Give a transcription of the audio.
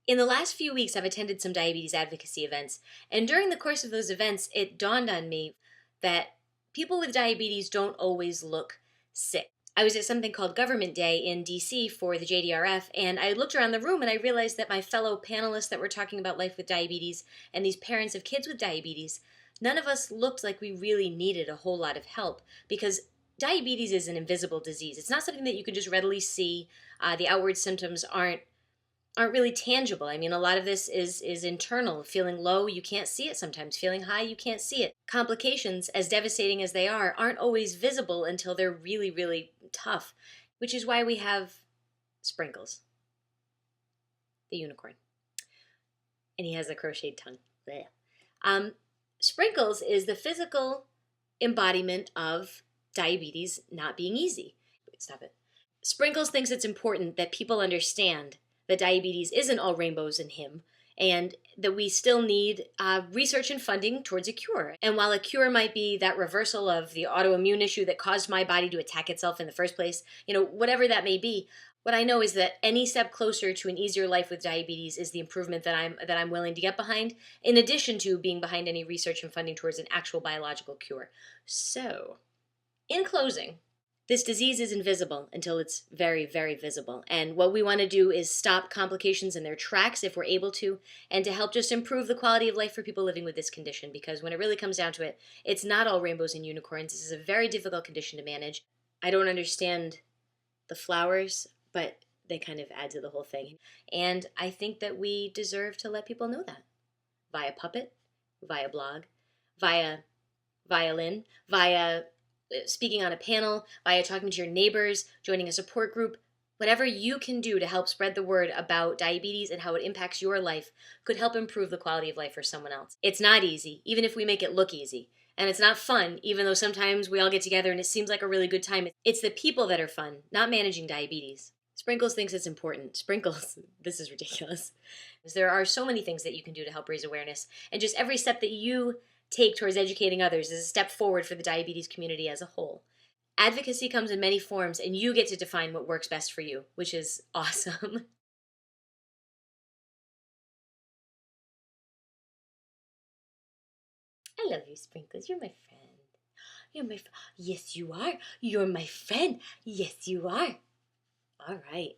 In the last few weeks, I've attended some diabetes advocacy events, and during the course of those events, it dawned on me that people with diabetes don't always look sick. I was at something called Government Day in DC for the JDRF, and I looked around the room and I realized that my fellow panelists that were talking about life with diabetes and these parents of kids with diabetes, none of us looked like we really needed a whole lot of help because diabetes is an invisible disease. It's not something that you can just readily see. The outward symptoms aren't really tangible. I mean, a lot of this is internal. Feeling low, you can't see it sometimes. Feeling high, you can't see it. Complications, as devastating as they are, aren't always visible until they're really, really tough, which is why we have Sprinkles, the unicorn. And he has a crocheted tongue. Blech. Sprinkles is the physical embodiment of diabetes not being easy. Wait, stop it. Sprinkles thinks it's important that people understand that diabetes isn't all rainbows in him, and that we still need research and funding towards a cure. And while a cure might be that reversal of the autoimmune issue that caused my body to attack itself in the first place, whatever that may be, what I know is that any step closer to an easier life with diabetes is the improvement that I'm willing to get behind, in addition to being behind any research and funding towards an actual biological cure. So, in closing, this disease is invisible until it's very, very visible. And what we want to do is stop complications in their tracks if we're able to, and to help just improve the quality of life for people living with this condition. Because when it really comes down to it, it's not all rainbows and unicorns. This is a very difficult condition to manage. I don't understand the flowers, but they kind of add to the whole thing. And I think that we deserve to let people know that. Via puppet, via blog, via violin, via speaking on a panel, via talking to your neighbors, joining a support group. Whatever you can do to help spread the word about diabetes and how it impacts your life could help improve the quality of life for someone else. It's not easy, even if we make it look easy. And it's not fun, even though sometimes we all get together and it seems like a really good time. It's the people that are fun, not managing diabetes. Sprinkles thinks it's important. Sprinkles, this is ridiculous. There are so many things that you can do to help raise awareness, and just every step that you take towards educating others is a step forward for the diabetes community as a whole. Advocacy comes in many forms, and you get to define what works best for you, which is awesome. I love you, Sprinkles. You're my friend. You're my Yes, you are. You're my friend. Yes, you are. All right.